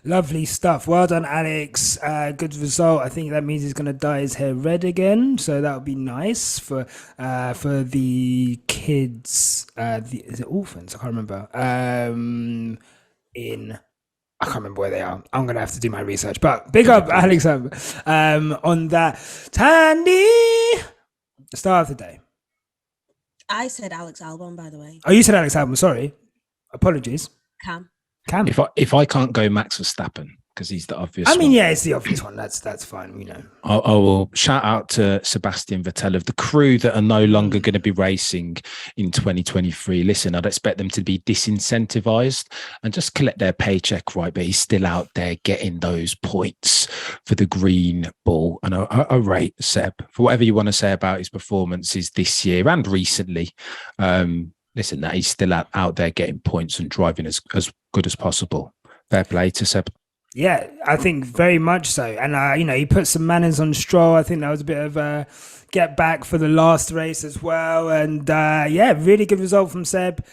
Lovely stuff. Well done, Alex. Good result. I think that means he's going to dye his hair red again. So that would be nice for the kids. Is it orphans? I can't remember. I can't remember where they are. I'm going to have to do my research. But big up, Alex, on that. Tandy, star of the day. I said Alex Albon, by the way. Oh, you said Alex Albon. Sorry. Apologies. Cam. If I can't go Max Verstappen because he's the obvious I mean, one. yeah, it's the obvious one. That's fine, I will shout out to Sebastian Vettel of the crew that are no longer going to be racing in 2023. Listen, I'd expect them to be disincentivized and just collect their paycheck, right? But he's still out there getting those points for the green ball. And I rate Seb for whatever you want to say about his performances this year and recently. Listen, that he's still out there getting points and driving as good as possible. Fair play to Seb. Yeah, I think very much so. And, he put some manners on Stroll. I think that was a bit of a get back for the last race as well. And, really good result from Seb.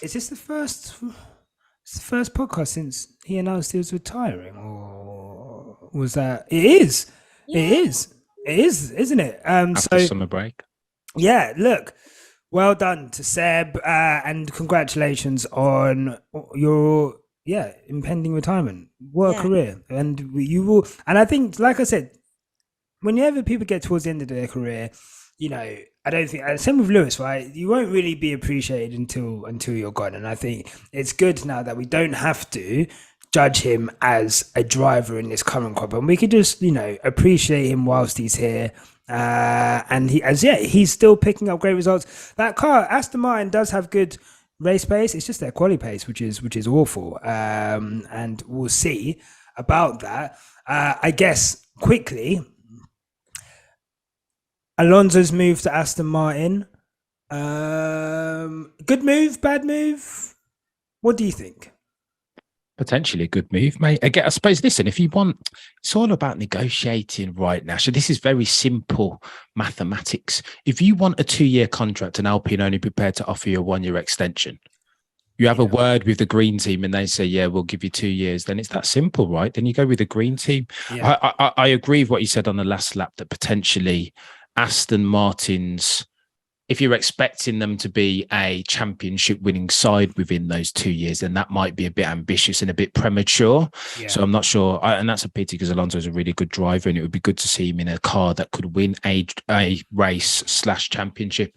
Is this the first podcast since he announced he was retiring? Or was that? It is. Yeah. It is, isn't it? After summer break. Yeah, look. Well done to Seb. And congratulations on your... impending retirement. What a career. And you will, and I think, like I said, whenever people get towards the end of their career, I don't think, same with Lewis, right? You won't really be appreciated until you're gone. And I think it's good now that we don't have to judge him as a driver in this current crop, and we could just, appreciate him whilst he's here. And he's still picking up great results. That car, Aston Martin, does have good race pace. It's just their quality pace, which is awful. And we'll see about that. I guess quickly, Alonso's move to Aston Martin. Good move, bad move? What do you think? Potentially a good move, mate. Again, I suppose, listen, if you want, it's all about negotiating right now. So this is very simple mathematics. If you want a 2-year contract and Alpine only prepared to offer you a 1-year extension, you have a word with the green team and they say, yeah, we'll give you 2 years. Then it's that simple, right? Then you go with the green team. Yeah. I agree with what you said on the last lap, that potentially Aston Martin's, if you're expecting them to be a championship winning side within those 2 years, then that might be a bit ambitious and a bit premature. Yeah. So I'm not sure. And that's a pity, because Alonso is a really good driver and it would be good to see him in a car that could win a race/championship.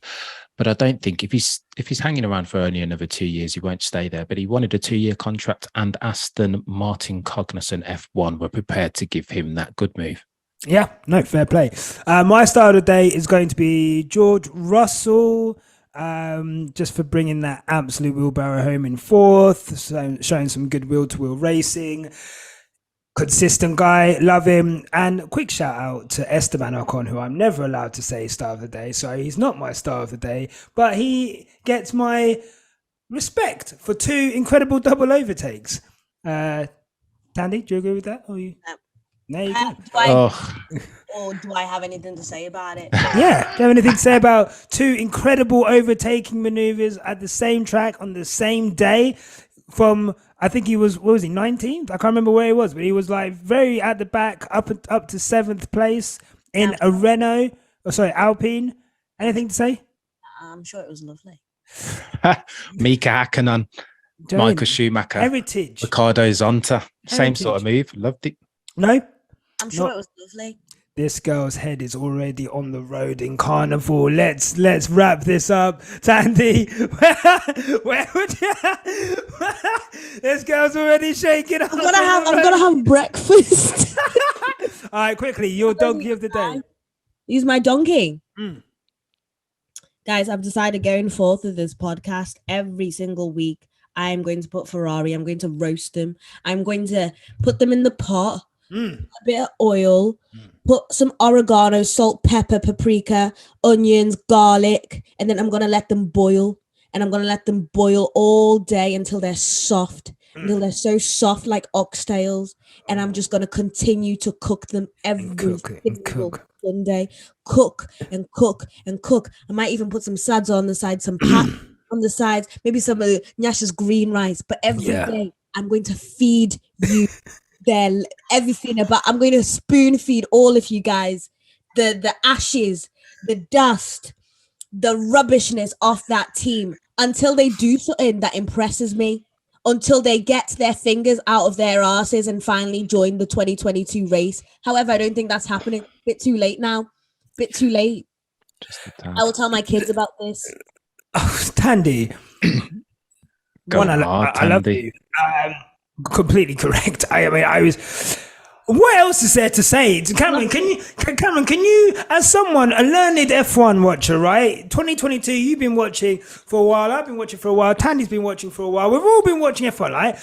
But I don't think if he's hanging around for only another 2 years, he won't stay there. But he wanted a 2-year contract, and Aston Martin Cognizant F1 were prepared to give him that good move. Yeah, no, fair play. My star of the day is going to be George Russell, just for bringing that absolute wheelbarrow home in fourth, so showing some good wheel-to-wheel racing. Consistent guy, love him. And quick shout out to Esteban Ocon, who I'm never allowed to say star of the day. So he's not my star of the day, but he gets my respect for 2 incredible double overtakes. Tandy, do you agree with that? Or you? No, you don't. Or do I have anything to say about it? Yeah, do you have anything to say about 2 incredible overtaking maneuvers at the same track on the same day? From, I think he was, what was he, 19th? I can't remember where he was, but he was like very at the back, up to 7th place in a Renault, Alpine. Anything to say? I'm sure it was lovely. Mika Hakkinen, Michael Schumacher, Heritage, Ricardo Zonta, same sort of move. Loved it. No? I'm sure it was lovely. This girl's head is already on the road in Carnival. Let's wrap this up. Tandy, where would you? This girl's already shaking. I'm gonna have breakfast. All right, quickly, your donkey of the day. Use my donkey. Guys, I've decided going forth with this podcast every single week, I'm going to put Ferrari. I'm going to roast them. I'm going to put them in the pot. A bit of oil, put some oregano, salt, pepper, paprika, onions, garlic, and then I'm going to let them boil. And I'm going to let them boil all day until they're soft, until they're so soft like oxtails. And I'm just going to continue to cook them every single Sunday. Cook and cook and cook. I might even put some sads on the side, some pat on the sides, maybe some of Nyasha's green rice. But every day I'm going to feed you everything about. I'm going to spoon feed all of you guys the ashes, the dust, the rubbishness of that team until they do something that impresses me, until they get their fingers out of their asses and finally join the 2022 race. However, I don't think that's happening. Bit too late now. Bit too late. I will tell my kids about this. Oh, Tandy. I love you. Completely correct. I mean, I was. What else is there to say? Cameron, can you, as someone, a learned F1 watcher, right? 2022, you've been watching for a while. I've been watching for a while. Tandy's been watching for a while. We've all been watching F1, right?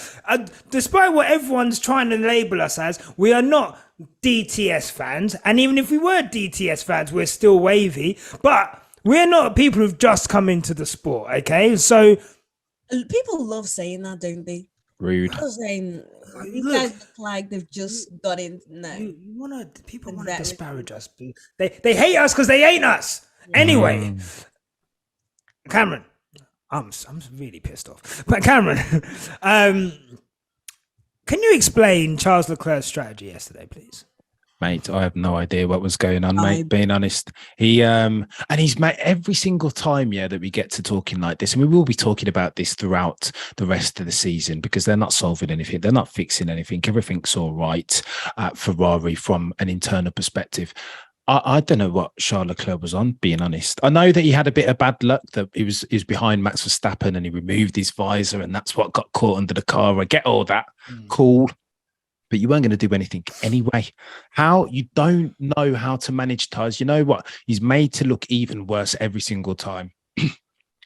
Despite what everyone's trying to label us as, we are not DTS fans. And even if we were DTS fans, we're still wavy. But we're not people who've just come into the sport, okay? So people love saying that, don't they? Rude. Saying, you guys look like they've just got in. No, people want to disparage us. They hate us because they ain't us. Anyway, Cameron, I'm really pissed off. But Cameron, can you explain Charles Leclerc's strategy yesterday, please? Mate, I have no idea what was going on, mate, being honest. He and he's made every single time, that we get to talking like this, and we will be talking about this throughout the rest of the season, because they're not solving anything, they're not fixing anything, everything's all right at Ferrari from an internal perspective. I don't know what Charles Leclerc was on, being honest. I know that he had a bit of bad luck that he was behind Max Verstappen and he removed his visor and that's what got caught under the car. I get all that. Cool. But you weren't going to do anything anyway. How you don't know how to manage tires. You know what? He's made to look even worse every single time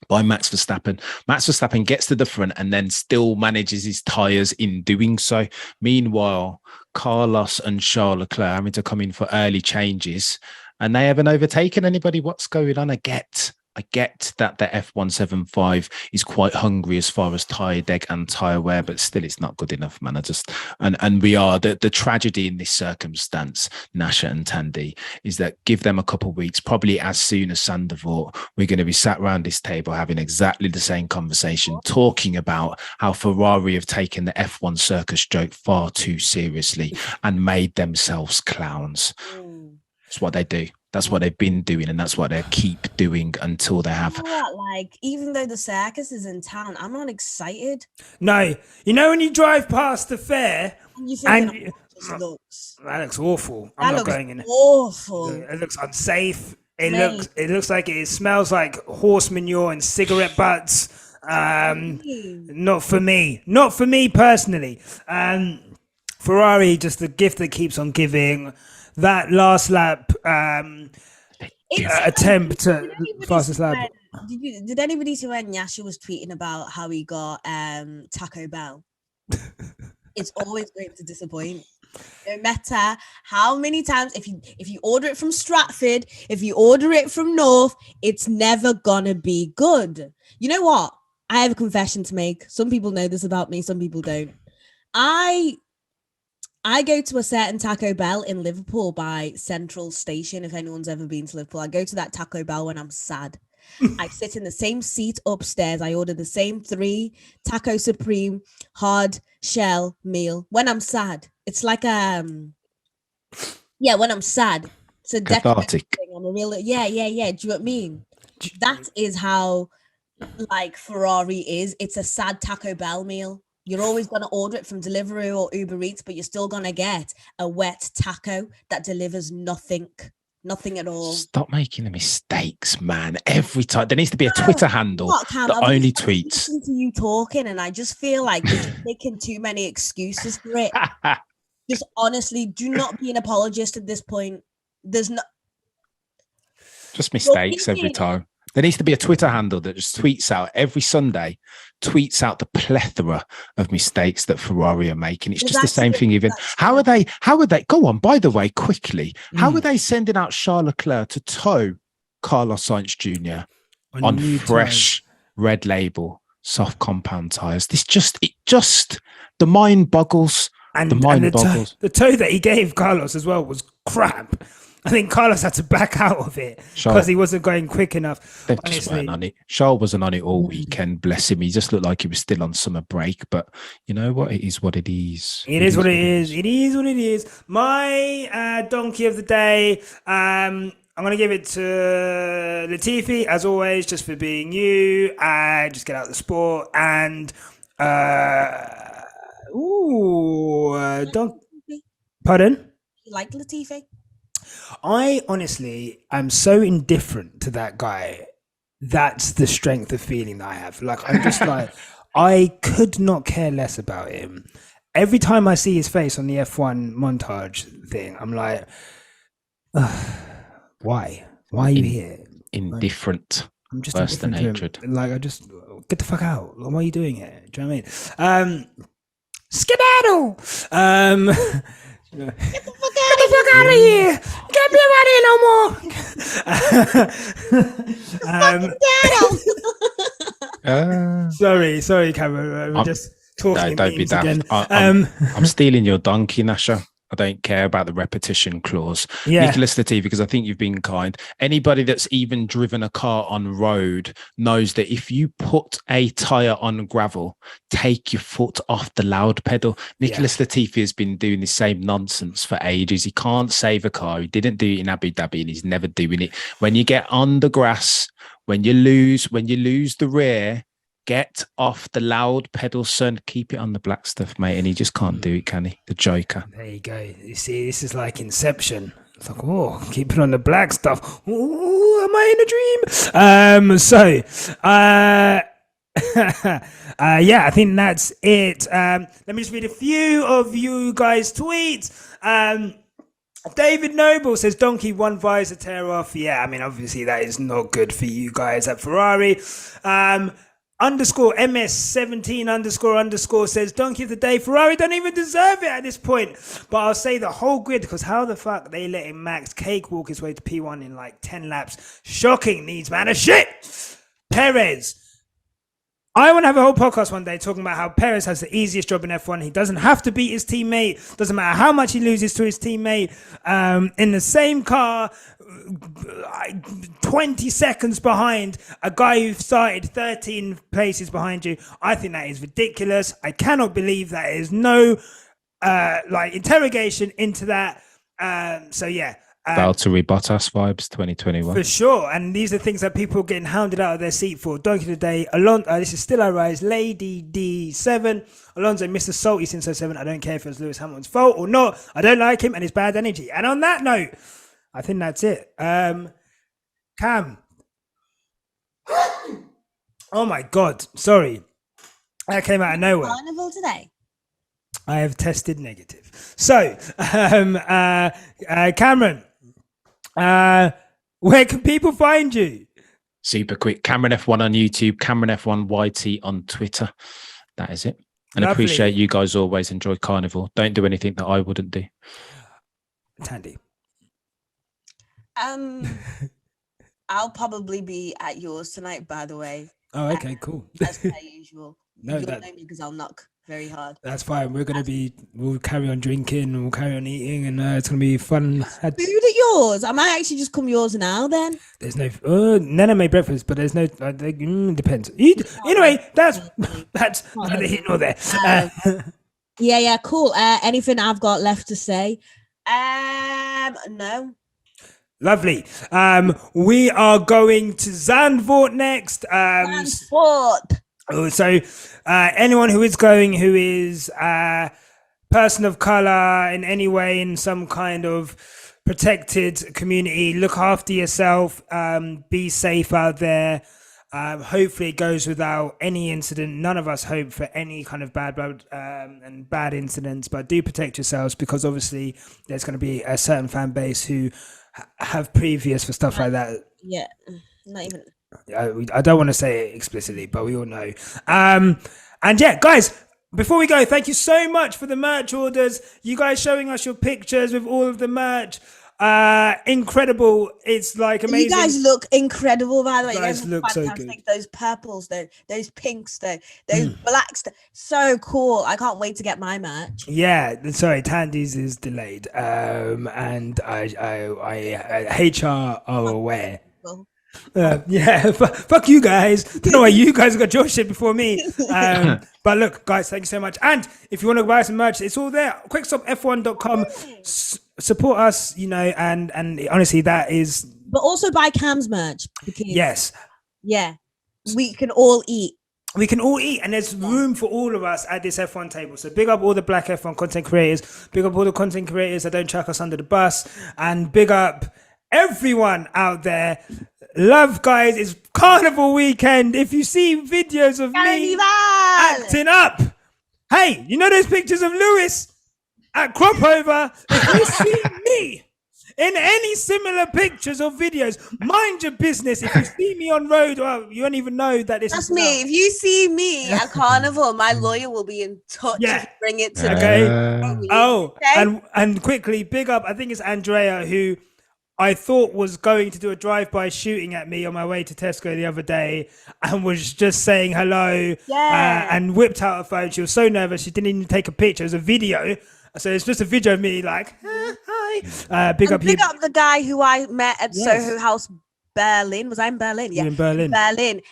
by Max Verstappen. Max Verstappen gets to the front and then still manages his tires in doing so. Meanwhile, Carlos and Charles Leclerc having to come in for early changes and they haven't overtaken anybody. What's going on? I get that the F175 is quite hungry as far as tyre deck and tyre wear, but still it's not good enough, man. And we are the tragedy in this circumstance, Nasha and Tandy, is that give them a couple of weeks, probably as soon as Sandevort, we're going to be sat around this table having exactly the same conversation, talking about how Ferrari have taken the F1 circus joke far too seriously and made themselves clowns. That's what they do. That's what they've been doing, and that's what they keep doing until they have. You know what? Like, even though the circus is in town, I'm not excited. No, you know when you drive past the fair, You think that looks awful. I'm not going in. Awful. It looks unsafe. It looks like it smells like horse manure and cigarette butts. Not for me. Not for me personally. Ferrari, just the gift that keeps on giving. That last lap attempt to fastest lap. Did anybody see when Yasha was tweeting about how he got Taco Bell? It's always going to disappoint. No matter how many times, if you order it from Stratford, if you order it from North, it's never gonna be good. You know what? I have a confession to make. Some people know this about me, some people don't. I go to a certain Taco Bell in Liverpool by Central Station. If anyone's ever been to Liverpool, I go to that Taco Bell when I'm sad. I sit in the same seat upstairs. I order the same 3 Taco Supreme hard shell meal when I'm sad. It's like when I'm sad. It's a cathartic. I'm a real Do you know what I mean? That is how like Ferrari is. It's a sad Taco Bell meal. You're always going to order it from Deliveroo or Uber Eats, but you're still going to get a wet taco that delivers nothing at all. Stop making the mistakes, man. Every time. There needs to be a Twitter handle that only tweets. Listen to you talking, and I just feel like you're making too many excuses for it. Just honestly, do not be an apologist at this point. There's no... Just mistakes every time. There needs to be a Twitter handle that just tweets out every Sunday, tweets out the plethora of mistakes that Ferrari are making. It's just the same thing. Even how are they? Go on. By the way, quickly, how are they sending out Charles Leclerc to tow Carlos Sainz Jr. on fresh red label soft compound tires? The mind boggles. The tow that he gave Carlos as well was crap. I think Carlos had to back out of it because he wasn't going quick enough. They just weren't on it. Charles wasn't on it all weekend. Bless him. He just looked like he was still on summer break. But you know what? It is what it is. It is what it is. It is what it is. My donkey of the day. I'm going to give it to Latifi, as always, just for being you. Just get out the sport. And, pardon? You like Latifi? I honestly am so indifferent to that guy. That's the strength of feeling that I have. Like, I'm just like, I could not care less about him. Every time I see his face on the F1 montage thing, I'm like, why? Why are you here? Indifferent. I'm just worse than hatred. Like, I just get the fuck out. Why are you doing it? Do you know what I mean? Skedaddle. Get the fuck out of here! Can't be around here no more. Sorry, Cameron. We're just talking. Don't be daft. Again. I'm stealing your donkey, Nasha. I don't care about the repetition clause. Yeah. Nicholas Latifi, because I think you've been kind. Anybody that's even driven a car on road knows that if you put a tyre on gravel, take your foot off the loud pedal. Nicholas Latifi has been doing the same nonsense for ages. He can't save a car. He didn't do it in Abu Dhabi and he's never doing it. When you get on the grass, when you lose the rear, get off the loud pedal, son. Keep it on the black stuff, mate. And he just can't do it, can he? The Joker. There you go. You see, this is like Inception. It's like, oh, keep it on the black stuff. Oh, am I in a dream? Yeah, I think that's it. Let me just read a few of you guys' tweets. David Noble says Donkey one visor tear off. Yeah, I mean, obviously that is not good for you guys at Ferrari. Underscore MS17 underscore says Donkey of the Day. Ferrari don't even deserve it at this point. But I'll say the whole grid, because how the fuck they letting Max cakewalk his way to P1 in like 10 laps? Shocking. Needs man of shit. Perez. I want to have a whole podcast one day talking about how Perez has the easiest job in F1. He doesn't have to beat his teammate. Doesn't matter how much he loses to his teammate. In the same car, 20 seconds behind a guy who started 13 places behind you. I think that is ridiculous. I cannot believe that is no interrogation into that. So yeah. Valtteri Bottas vibes 2021 for sure, and these are things that people are getting hounded out of their seat for. Donkey of the Day, Alonso. This is still I Rise, Lady D7. Alonso, Mr. Salty since 07. I don't care if it's Lewis Hamilton's fault or not. I don't like him and his bad energy. And on that note, I think that's it. Cam. Oh my God, sorry, that came out of nowhere. Carnival today. I have tested negative. So, Cameron. Where can people find you? Super quick. Cameron F1 on YouTube, Cameron F1 YT on Twitter. That is it. And Lovely. Appreciate you guys always. Enjoy Carnival. Don't do anything that I wouldn't do. Tandy. I'll probably be at yours tonight, by the way. Oh, okay, cool. As per usual. No, You'll know me because I'll knock very hard. That's fine. We'll carry on drinking and we'll carry on eating, and it's going to be fun. Food at yours? I might actually just come yours now then. There's no, Nana made breakfast, but there's no, depends. Anyway, that's neither here nor there. Yeah, cool. Anything I've got left to say? No. Lovely. We are going to Zandvoort next. Zandvoort. So anyone who is going, who is a person of color in any way, in some kind of protected community, look after yourself, be safe out there. Hopefully it goes without any incident. None of us hope for any kind of bad blood and bad incidents, but do protect yourselves, because obviously there's going to be a certain fan base who have previous for stuff like that. Yeah, not even. I don't want to say it explicitly, but we all know. And yeah, guys, before we go, thank you so much for the merch orders. You guys showing us your pictures with all of the merch. Incredible. It's like amazing. You guys look incredible, by the way. You guys look fantastic. so good. Those purples, those pinks, those blacks. So cool. I can't wait to get my merch. Yeah, sorry, Tandy's is delayed. And HR are aware. Fuck you guys. Don't know why you guys got your shit before me. But look, guys, thank you so much. And if you want to buy some merch, it's all there. Quickstopf1.com. Support us, and honestly, that is. But also buy Cam's merch, because yes, yeah, we can all eat. We can all eat, and there's room for all of us at this F1 table. So big up all the black F1 content creators. Big up all the content creators that don't chuck us under the bus, and big up everyone out there. Love, guys. It's Carnival weekend. If you see videos of me acting up, hey, you know those pictures of Lewis at crop over? If you see me in any similar pictures or videos, mind your business. If you see me on road, well, you don't even know that this That's is me. If you see me at Carnival, my lawyer will be in touch to bring it to okay. And quickly, big up, I think it's Andrea, who I thought was going to do a drive-by shooting at me on my way to Tesco the other day, and was just saying hello, and whipped out her phone. She was so nervous she didn't even take a picture. It was a video, so it's just a video of me like, hi. Big up the guy who I met at Soho House, Berlin. Was I in Berlin? Yeah, in Berlin.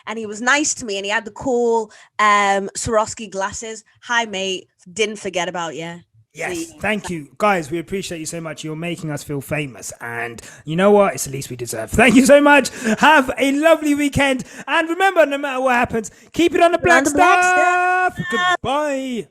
And he was nice to me, and he had the cool Swarovski glasses. Hi, mate. Didn't forget about you. Yes, thank you. Guys, we appreciate you so much. You're making us feel famous. And you know what? It's the least we deserve. Thank you so much. Have a lovely weekend. And remember, no matter what happens, keep it on the black stuff. Goodbye.